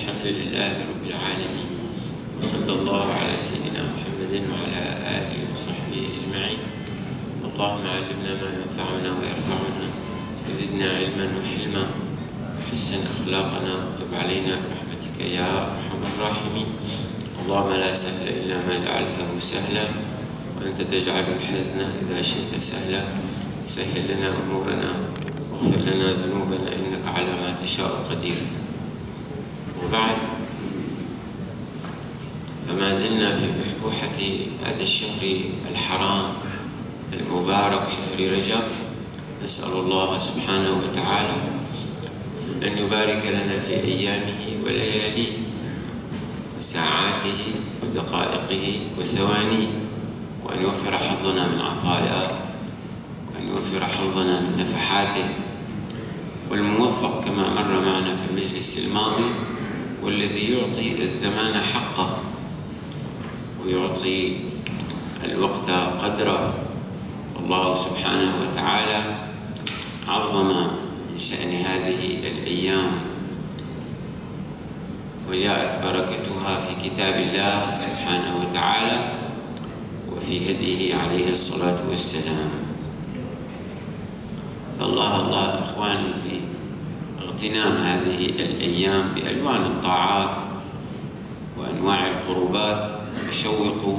الحمد لله رب العالمين، وصلى الله على سيدنا محمد وعلى آله وصحبه أجمعين. اللهم علمنا ما ينفعنا ويرفعنا، وزدنا علما وحلما، وحسن أخلاقنا، وتب علينا برحمتك يا أرحم الراحمين. اللهم لا سهل إلا ما جعلته سهلا، وأنت تجعل الحزن إذا شئت سهلا. سهل لنا أمورنا واغفر لنا ذنوبنا إنك على ما تشاء قدير. وبعد، فما زلنا في بحبوحة هذا الشهر الحرام المبارك، شهر رجب. نسأل الله سبحانه وتعالى أن يبارك لنا في أيامه ولياليه وساعاته ودقائقه وثوانيه، وأن يوفر حظنا من عطاياه، وأن يوفر حظنا من نفحاته. والموفق كما مر معنا في المجلس الماضي والذي يعطي الزمان حقه ويعطي الوقت قدره. الله سبحانه وتعالى عظم من شأن هذه الأيام، وجاءت بركتها في كتاب الله سبحانه وتعالى وفي هديه عليه الصلاة والسلام. فالله إخواني في اغتنام هذه الأيام بألوان الطاعات وأنواع القربات، يشوقوا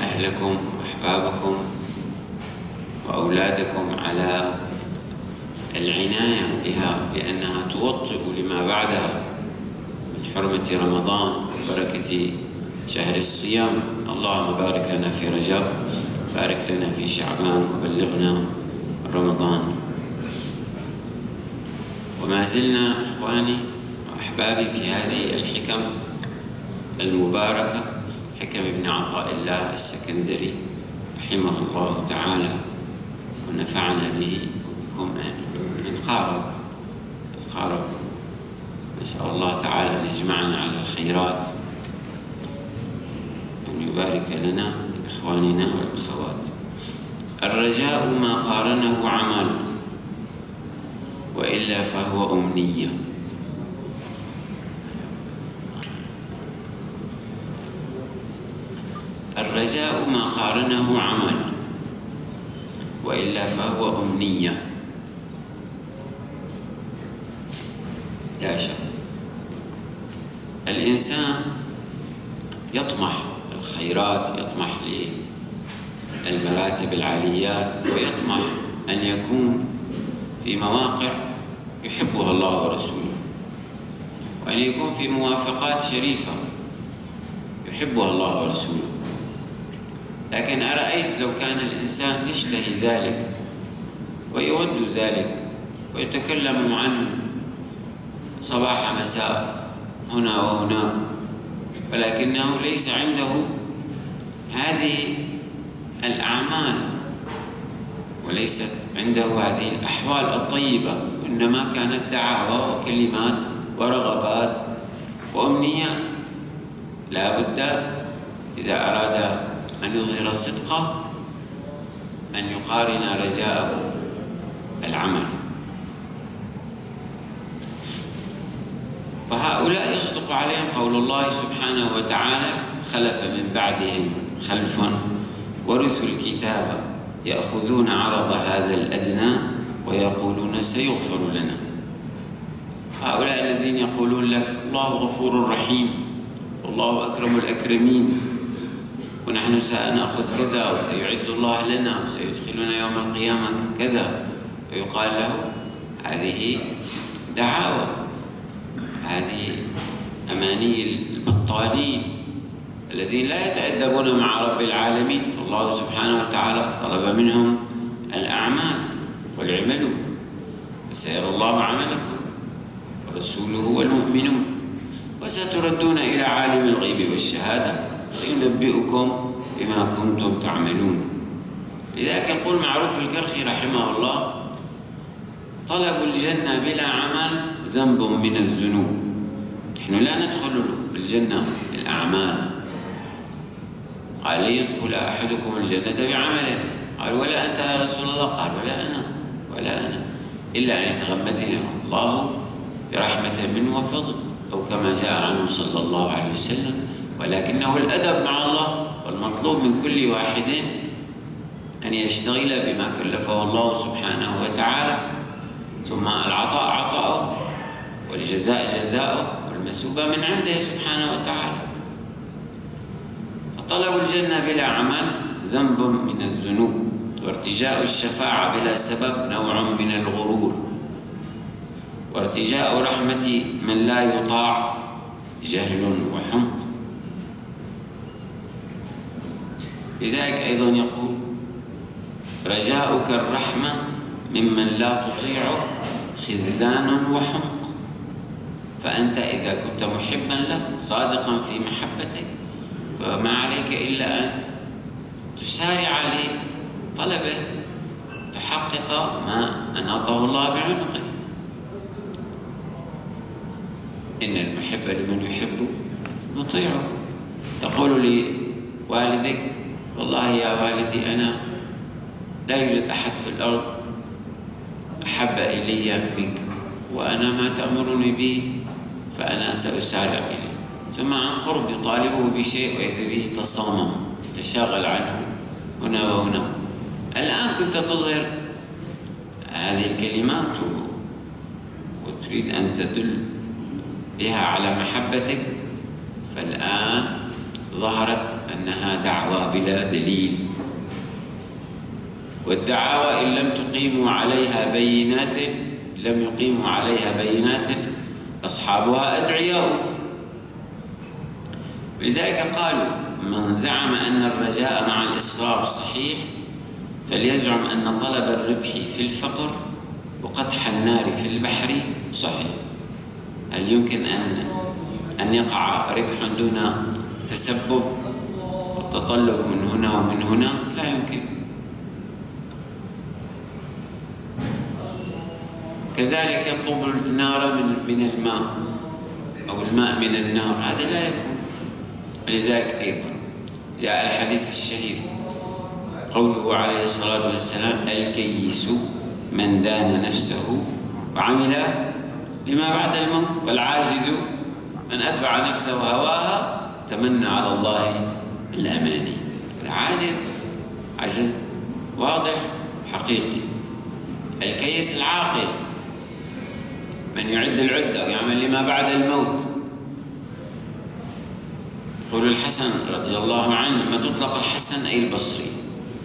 أهلكم وأحبابكم وأولادكم على العناية بها، لأنها توطئ لما بعدها من حرمة رمضان وبركة شهر الصيام. اللهم بارك لنا في رجب، بارك لنا في شعبان، وبلغنا رمضان. وما زلنا إخواني وأحبابي في هذه الحكم المباركة، حكم ابن عطاء الله السكندري رحمه الله تعالى، ونفعنا به وبكم آمين. نتقارب نسأل الله تعالى أن يجمعنا على الخيرات، وأن يبارك لنا لإخواننا والأخوات. الرجاء ما قارنه عمل، وإلا فهو أمنية. الرجاء ما قارنه عمل، وإلا فهو أمنية. لا شك الإنسان يطمح الخيرات، يطمح للمراتب العاليات، ويطمح أن يكون في مواقع يحبها الله ورسوله، وأن يكون في موافقات شريفة يحبها الله ورسوله. لكن أرأيت لو كان الإنسان يشتهي ذلك ويود ذلك ويتكلم عنه صباح مساء هنا وهناك، ولكنه ليس عنده هذه الأعمال وليست عنده هذه الأحوال الطيبة، إنما كانت دعاوى وكلمات ورغبات وأمنيات. لا بد إذا أراد أن يظهر الصدق أن يقارن رجاءه العمل. فهؤلاء يصدق عليهم قول الله سبحانه وتعالى: خلف من بعدهم خلف ورثوا الكتاب يأخذون عرض هذا الأدنى ويقولون سيغفر لنا. هؤلاء الذين يقولون لك الله غفور رحيم والله أكرم الأكرمين، ونحن سنأخذ كذا، وسيعد الله لنا، وسيدخلنا يوم القيامة كذا، ويقال له هذه دعاوى، هذه أماني البطالين الذين لا يتأدبون مع رب العالمين. فالله سبحانه وتعالى طلب منهم الأعمال: قل اعملوا فسيرى الله عملكم ورسوله والمؤمنون وستردون إلى عالم الغيب والشهادة فينبئكم بما كنتم تعملون. لذلك يقول معروف الكرخي رحمه الله: طلب الجنة بلا عمل ذنب من الذنوب. نحن لا ندخل الجنة بالأعمال. قال: ليدخل أحدكم الجنة بعمله. قال: ولا أنت يا رسول الله؟ قال: ولا أنا إلا أن يتغمدني الله برحمة منه وفضل. أو كما جاء عنه صلى الله عليه وسلم، ولكنه الأدب مع الله. والمطلوب من كل واحد أن يشتغل بما كلفه الله سبحانه وتعالى، ثم العطاء عطاؤه، والجزاء جزاؤه، والمثوبة من عنده سبحانه وتعالى. فطلب الجنة بلا عمل ذنب من الذنوب، وارتجاء الشفاعة بلا سبب نوع من الغرور، وارتجاء رحمة من لا يطاع جهل وحمق. لذلك أيضا يقول: رجاؤك الرحمة ممن لا تطيعه خذلان وحمق. فأنت إذا كنت محبا له صادقا في محبتك فما عليك إلا أن تسارع لطلبه، تحقق ما أناطه الله بعنقه. إن المحب لمن يحب مطيعه. تقول لوالدك: والله يا والدي أنا لا يوجد أحد في الأرض أحب إلي منك، وأنا ما تأمرني به فأنا سأسارع إليه. ثم عن قرب يطالبه بشيء وإذا به تصامم، تشاغل عنه هنا وهنا. الآن كنت تظهر هذه الكلمات وتريد أن تدل بها على محبتك، فالآن ظهرت أنها دعوة بلا دليل. والدعاوى إن لم يقيموا عليها بينات أصحابها أدعياء. لذلك قالوا: من زعم أن الرجاء مع الإصرار صحيح فليزعم أن طلب الربح في الفقر وقدح النار في البحر صحيح. هل يمكن أن يقع ربح دون تسبب وتطلب من هنا ومن هنا؟ لا يمكن. كذلك يطلب النار من الماء أو الماء من النار، هذا لا يكون. لذلك أيضا جاء الحديث الشهير قوله عليه الصلاة والسلام: الكيس من دان نفسه وعمل لما بعد الموت، والعاجز من أتبع نفسه هواها تمنى على الله الأماني. العاجز عجز واضح حقيقي. الكيس العاقل من يعد العدة ويعمل لما بعد الموت. يقول الحسن رضي الله عنه: لما تطلق الحسن أي البصري،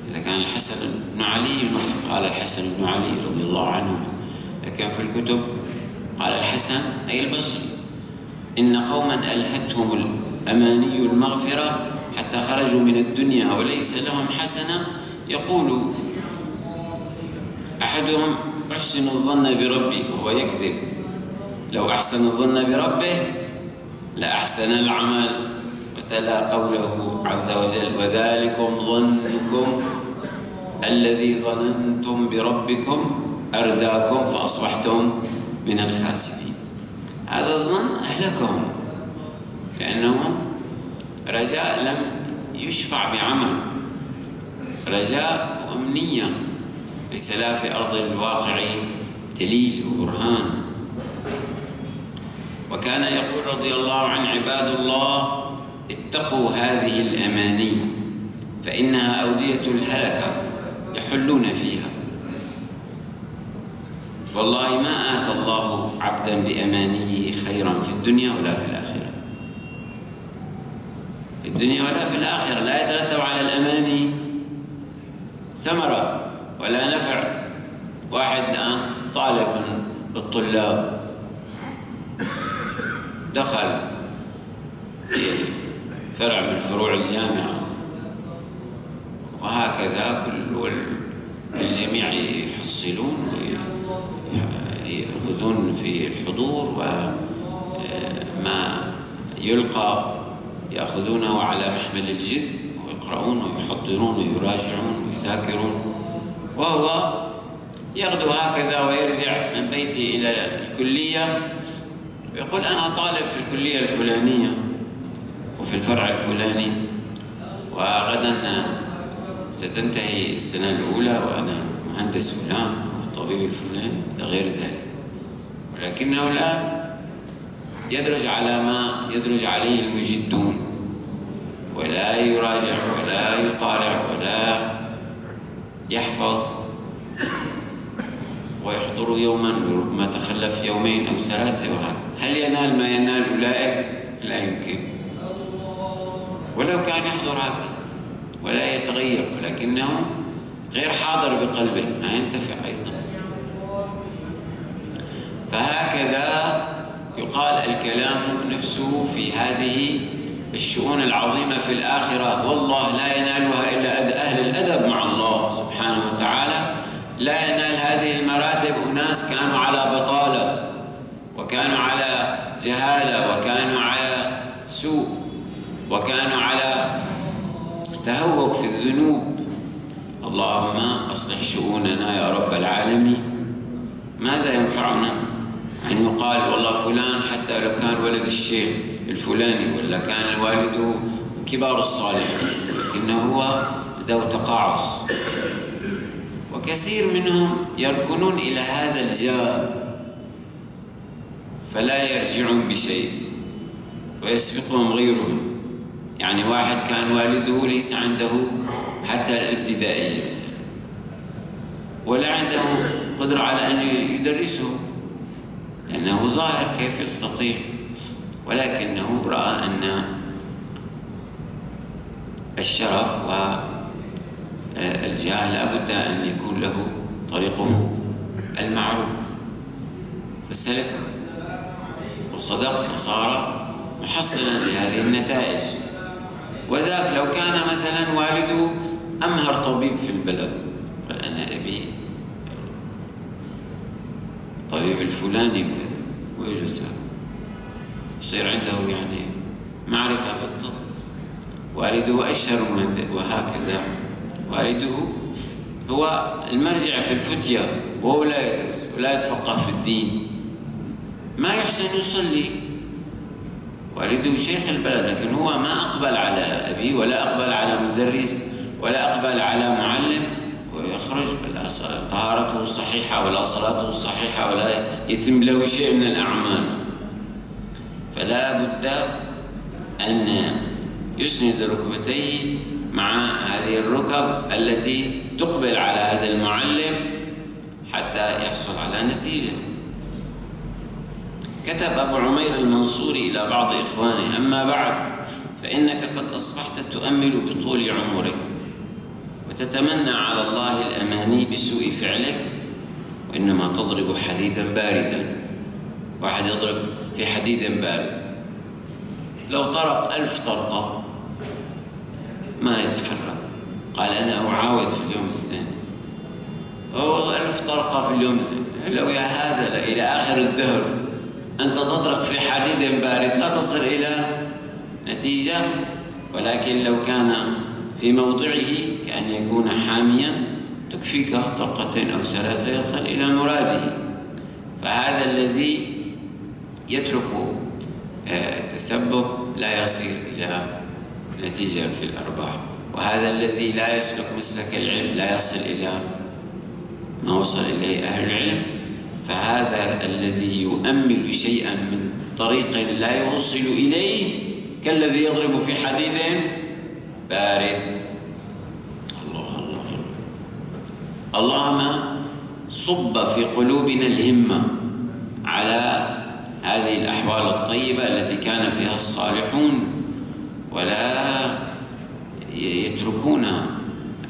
إذا كان الحسن بن علي ينصب قال الحسن بن علي رضي الله عنه، لكن في الكتب قال الحسن أي البصري: إن قوما ألهتهم الأماني المغفرة حتى خرجوا من الدنيا وليس لهم حسنة، يقول أحدهم: أحسن الظن بربي، وهو يكذب. لو أحسن الظن بربه لأحسن العمل. وتلا قوله عز وجل: وذلكم ظنكم الذي ظننتم بربكم أرداكم فأصبحتم من الخاسرين. هذا الظن أهلكهم، لأنهم رجاء لم يشفع بعمل، رجاء أمنية ليس لا في أرض الواقع دليل وبرهان. وكان يقول رضي الله عنه: عباد الله اتقوا هذه الأماني فإنها أودية الهلكة يحلون فيها. والله ما آتى الله عبدا بأمانيه خيرا في الدنيا ولا في الآخرة. في الدنيا ولا في الآخرة لا يترتب على الأماني ثمرة ولا نفع. واحد الآن طالب من الطلاب دخل في فرع من فروع الجامعة، وهكذا الجميع يحصلون ويأخذون في الحضور، وما يلقى يأخذونه على محمل الجد ويقرؤون ويحضرون ويراجعون ويذاكرون، وهو يغدو هكذا ويرجع من بيته إلى الكلية ويقول: أنا طالب في الكلية الفلانية وفي الفرع الفلاني، وغدا ستنتهي السنة الأولى وأنا مهندس فلان والطبيب الفلاني غير ذلك. ولكنه الآن يدرج على ما يدرج عليه المجدون، ولا يراجع ولا يطالع ولا يحفظ، ويحضر يوما وربما تخلف يومين أو ثلاثة، هل ينال ما ينال أولئك؟ لا يمكن، ولو كان يحضر هكذا ولا يتغير، ولكنه غير حاضر بقلبه، ما ينتفع أيضا. فهكذا يقال الكلام نفسه في هذه الشؤون العظيمة في الآخرة، والله لا ينالها إلا أهل الأدب مع الله سبحانه وتعالى. لا ينال هذه المراتب أناس كانوا على بطالة، وكانوا على جهالة، وكانوا على سوء، وكانوا على تهوك في الذنوب. اللهم أصلح شؤوننا يا رب العالمين. ماذا ينفعنا أن يقال والله فلان حتى لو كان ولد الشيخ الفلاني ولا كان والده كبار الصالحين، لكنه هو ذو تقاعس. وكثير منهم يركنون إلى هذا الجاه فلا يرجعون بشيء ويسبقهم غيرهم. يعني واحد كان والده ليس عنده حتى الابتدائية مثلا، ولا عنده قدرة على أن يدرسه لأنه ظاهر كيف يستطيع، ولكنه رأى أن الشرف والجاه لا بد أن يكون له طريقه المعروف، فسلكه وصدق، فصار محصلا لهذه النتائج. وذاك لو كان مثلا والده أمهر طبيب في البلد، قال أنا أبي طبيب الفلاني وكذا، ويجلس يصير عنده يعني معرفة بالطب، والده أشهر وهكذا. والده هو المرجع في الفتية وهو لا يدرس ولا يتفقه في الدين، ما يحسن يصلي. والده شيخ البلد، لكن هو ما أقبل على أبيه ولا أقبل على مدرس ولا أقبل على معلم، ويخرج طهارته صحيحة ولا صلاته صحيحة ولا يتم له شيء من الأعمال. فلا بد أن يسند ركبتيه مع هذه الركب التي تقبل على هذا المعلم حتى يحصل على نتيجة. كتب أبو عمير المنصوري إلى بعض إخوانه: أما بعد، فإنك قد أصبحت تؤمل بطول عمرك وتتمنى على الله الأماني بسوء فعلك، وإنما تضرب حديدا باردا. واحد يضرب في حديد بارد، لو طرق 1000 طرقة ما يتحرك. قال أنا أعاود في اليوم الثاني، هو 1000 طرقة في اليوم الثاني. لو يا هذا إلى آخر الدهر أنت تطرق في حديد بارد لا تصل إلى نتيجة، ولكن لو كان في موضعه كأن يكون حاميا تكفيك طرقتين أو 3 يصل إلى مراده. فهذا الذي يترك التسبب لا يصل إلى نتيجة في الأرباح، وهذا الذي لا يسلك مسلك العلم لا يصل إلى ما وصل إليه أهل العلم. فهذا الذي يؤمل شيئا من طريق لا يوصل إليه كالذي يضرب في حديد بارد. الله الله الله. اللهم صب في قلوبنا الهمة على هذه الأحوال الطيبة التي كان فيها الصالحون، ولا يتركون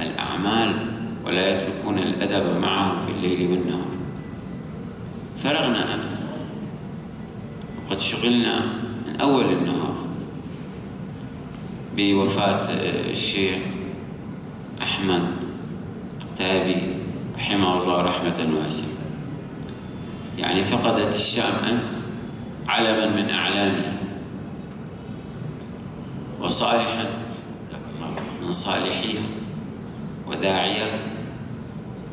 الأعمال ولا يتركون الأدب معهم في الليل والنهار. فرغنا أمس وقد شغلنا من أول النهار بوفاة الشيخ أحمد تابي رحمه الله رحمة واسعة. يعني فقدت الشام أمس علما من أعلامها، وصالحا من صالحيها، وداعيا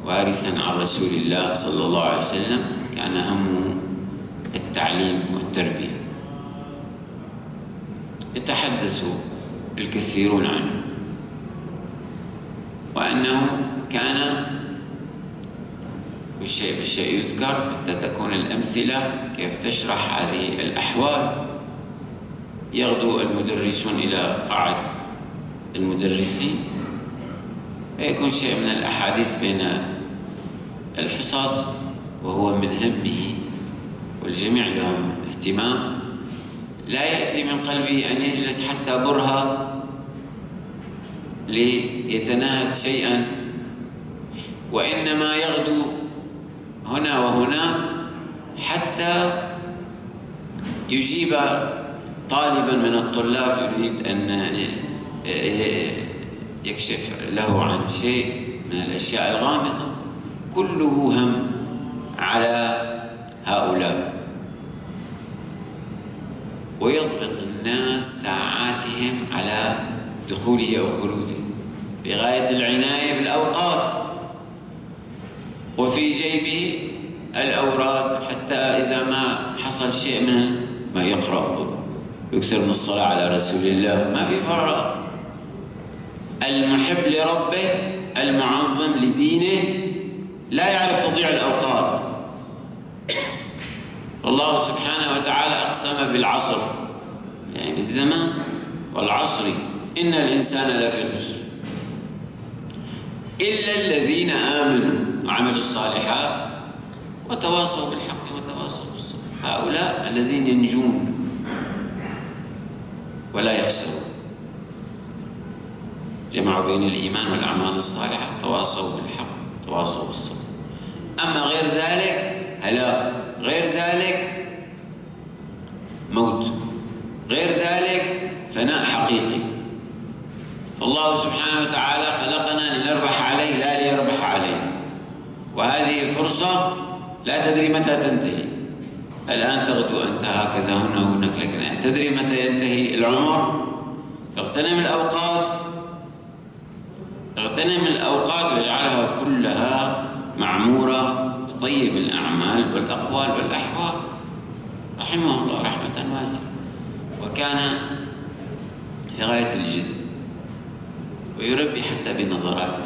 وارثا عن رسول الله صلى الله عليه وسلم، كان همه التعليم والتربية. يتحدث الكثيرون عنه، وأنه كان والشيء بالشيء يذكر حتى تكون الأمثلة كيف تشرح هذه الأحوال. يغدو المدرسون إلى قاعة المدرسين، فيكون شيء من الأحاديث بين الحصص، وهو من همه والجميع لهم اهتمام. لا يأتي من قلبه أن يجلس حتى برهة ليتناهد شيئا، وإنما يغدو هنا وهناك حتى يجيب طالبا من الطلاب يريد أن يكشف له عن شيء من الأشياء الغامضة. كله هم على هؤلاء، ويضبط الناس ساعاتهم على دخوله أو خروجه بغاية العناية بالأوقات، وفي جيبه الأوراد حتى إذا ما حصل شيء من ما يقرأ يكثر من الصلاة على رسول الله، ما في فرق. المحب لربه المعظم لدينه لا يعرف تضيع الأوقات. الله سبحانه وتعالى أقسم بالعصر، يعني بالزمان، والعصر إن الإنسان لفي خسر إلا الذين آمنوا وعملوا الصالحات وتواصوا بالحق وتواصوا بالصبر. هؤلاء الذين ينجون ولا يخسرون، جمعوا بين الإيمان والأعمال الصالحة، تواصوا بالحق تواصوا بالصبر. أما غير ذلك هلاك، غير ذلك موت، غير ذلك فناء حقيقي. فالله سبحانه وتعالى خلقنا لنربح عليه لا ليربح علينا، وهذه فرصة لا تدري متى تنتهي. الآن تغدو أنت هكذا هنا وهناك، لكن تدري متى ينتهي العمر. فاغتنم الأوقات، اغتنم الأوقات واجعلها كلها معمورة بطيب الأعمال والأقوال والأحوال. رحمه الله رحمة واسعة، وكان في غاية الجد، ويربي حتى بنظراته.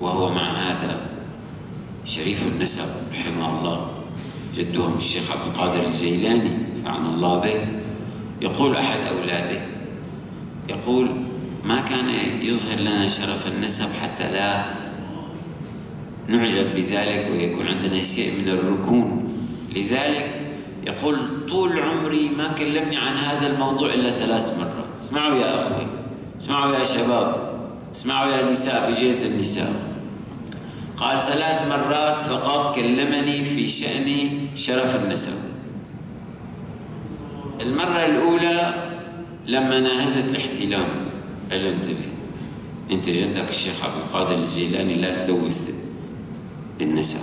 وهو مع هذا شريف النسب رحمه الله، جدهم الشيخ عبد القادر الجيلاني نفعنا الله به، يقول أحد أولاده، يقول ما كان يظهر لنا شرف النسب حتى لا نعجب بذلك ويكون عندنا شيء من الركون. لذلك يقول طول عمري ما كلمني عن هذا الموضوع إلا 3 مرات. اسمعوا يا أخوي، اسمعوا يا شباب، اسمعوا يا نساء في جهة النساء. قال 3 مرات فقط كلمني في شأن شرف النسب. المرة الأولى لما ناهزت الاحتلام قال له انتبه، انت جدك الشيخ عبد القادر الجيلاني لا تلوث بالنسب،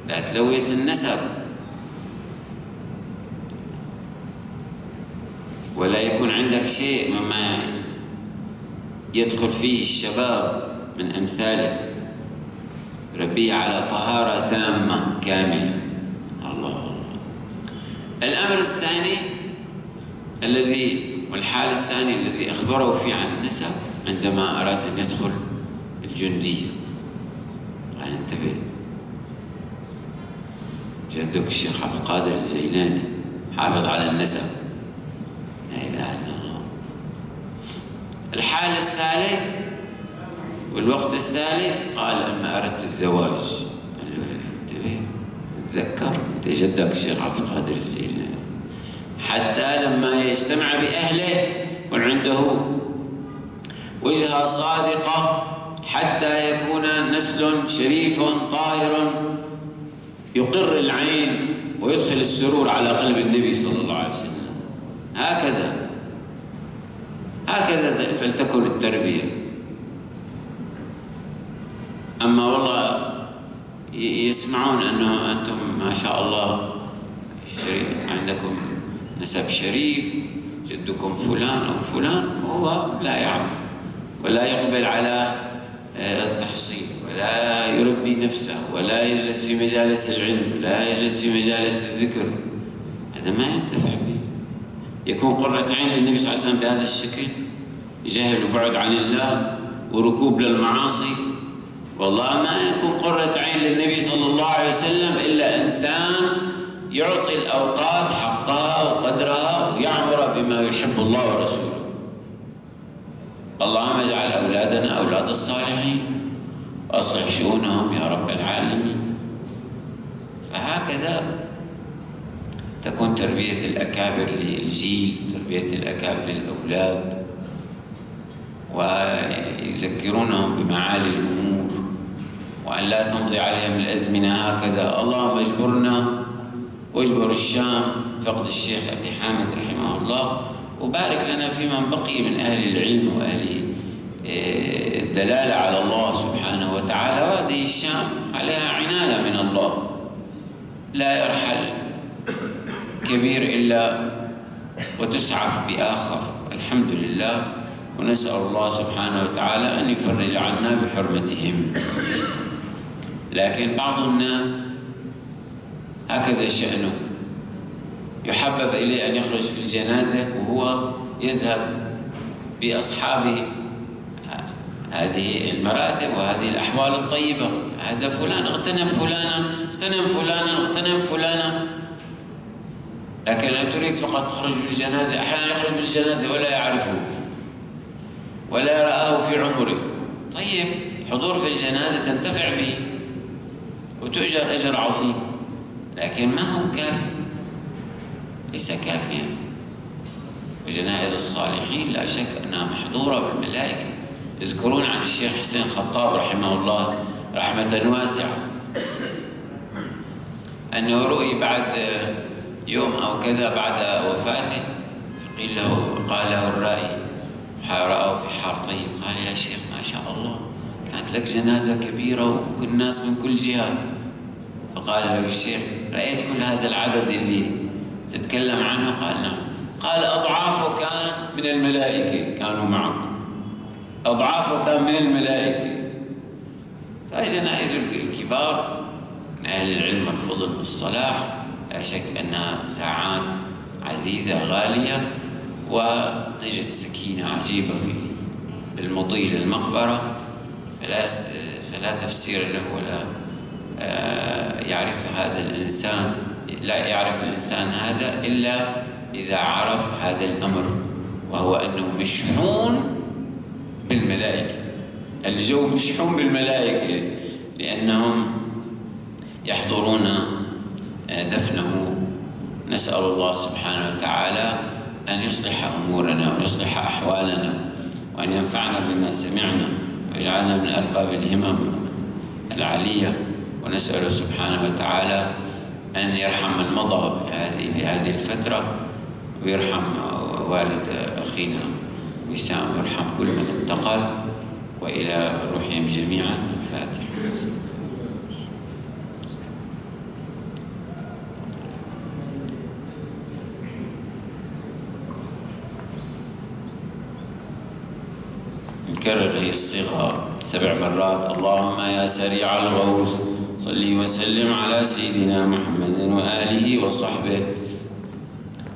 لا تلوث النسب، ولا يكون عندك شيء مما يدخل فيه الشباب من أمثاله، ربيه على طهارة تامة كاملة. الله. الأمر الثاني والحال الثاني الذي أخبره فيه عن النسب عندما أراد أن يدخل الجندية، قال انتبه، جدك الشيخ عبد القادر الجيلاني حافظ على النسب، لا إله إلا الله. الحال الثالث والوقت الثالث قال أما أردت الزواج، قال له انتبه، تذكر أنت جدك الشيخ عبد القادر الجيلاني، حتى لما يجتمع بأهله يكون عنده وجهة صادقة، حتى يكون نسل شريف طاهر يقر العين ويدخل السرور على قلب النبي صلى الله عليه وسلم. هكذا فلتكن التربية. أما والله يسمعون أنه أنتم ما شاء الله عندكم نسب شريف، جدكم فلان أو فلان، وهو لا يعمل ولا يقبل على التحصيل ولا يربي نفسه ولا يجلس في مجالس العلم ولا يجلس في مجالس الذكر، هذا ما ينتفع به. يكون قرة عين للنبي صلى الله عليه وسلم بهذا الشكل، جهل وبعد عن الله وركوب للمعاصي، والله ما يكون قرة عين للنبي صلى الله عليه وسلم إلا إنسان يعطي الأوقات حقها وقدرها ويعمر بما يحب الله ورسوله. اللهم اجعل أولادنا أولاد الصالحين وأصلح شؤونهم يا رب العالمين. فهكذا تكون تربية الأكابر للجيل، تربية الأكابر للأولاد، ويذكرونهم بمعالي الأمور، وأن لا تمضي عليهم الأزمنة هكذا. اللهم اجبرنا واجبر الشام فقد الشيخ أبي حامد رحمه الله، وبارك لنا في من بقي من أهل العلم وأهل الدلالة على الله سبحانه وتعالى. وهذه الشام عليها عناية من الله، لا يرحل كبير إلا وتسعف بآخر، الحمد لله. ونسأل الله سبحانه وتعالى أن يفرج عنا بحرمتهم. لكن بعض الناس هكذا شأنه، يحبب إليه أن يخرج في الجنازة وهو يذهب بأصحابه هذه المراتب وهذه الأحوال الطيبة. هذا فلان اغتنم فلانا، اغتنم فلانا، اغتنم فلانا. لكن لا تريد فقط تخرج بالجنازة. أحيانا يخرج بالجنازة ولا يعرفه ولا رآه في عمره. طيب، حضور في الجنازة تنتفع به وتؤجر أجر عظيم، لكن ما هو كافي، ليس كافيا. وجنائز الصالحين لا شك أنها محضورة بالملائكة. يذكرون عن الشيخ حسين خطاب رحمه الله رحمة واسعة أنه رؤي بعد يوم أو كذا بعد وفاته، قال له الرائي رأوا في حار طيب، قال يا شيخ ما شاء الله كانت لك جنازة كبيرة والناس من كل جهة. فقال له الشيخ رأيت كل هذا العدد اللي تتكلم عنه؟ قال نعم. قال أضعافه كان من الملائكة، كانوا معكم، أضعافه كان من الملائكة. فجنائز الكبار من أهل العلم والفضل والصلاح لا شك أنها ساعات عزيزة غالية، وتجد سكينة عجيبة في المضي للمقبرة، فلا تفسير له ولا يعرف هذا الإنسان، لا يعرف الإنسان هذا إلا إذا عرف هذا الأمر، وهو أنه مشحون بالملائكة. الجو مشحون بالملائكة لأنهم يحضرون دفنه. نسأل الله سبحانه وتعالى أن يصلح أمورنا ويصلح أحوالنا، وأن ينفعنا بما سمعنا ويجعلنا من أرباب الهمم العالية. ونسأله سبحانه وتعالى أن يرحم من مضى في هذه الفترة، ويرحم والد أخينا وسام، ويرحم كل من انتقل، وإلى روحهم جميعا. الفاتحة. نكرر هي الصيغة 7 مرات. اللهم يا سريع الغوث صل وسلم على سيدنا محمد وآله وصحبه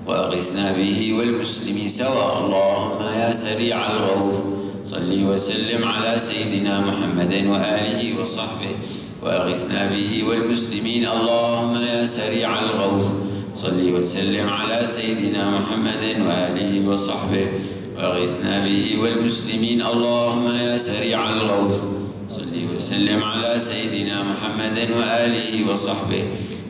وأغثنا به والمسلمين سواء. اللهم يا سريع الغوث صل وسلم على سيدنا محمد وآله وصحبه وأغثنا به والمسلمين. اللهم يا سريع الغوث صل وسلم على سيدنا محمد وآله وصحبه وأغثنا به والمسلمين. اللهم يا سريع الغوث صل وسلم على سيدنا محمد وآله وصحبه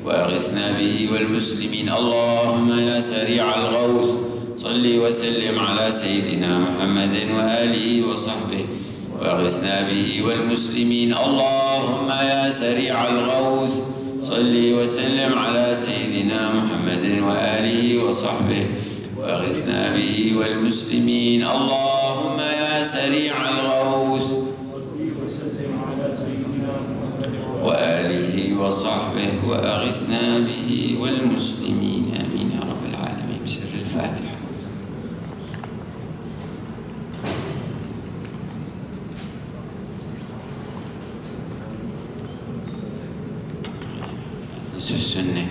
وأغثنا به والمسلمين. اللهم يا سريع الغوث صل وسلم على سيدنا محمد وآله وصحبه وأغثنا به والمسلمين. اللهم يا سريع الغوث صل وسلم على سيدنا محمد وآله وصحبه وأغثنا به والمسلمين. اللهم يا سريع الغوث وآله وصحبه وأغثنا به والمسلمين. آمين يا رب العالمين. بسر الفاتحة. نصف السنة.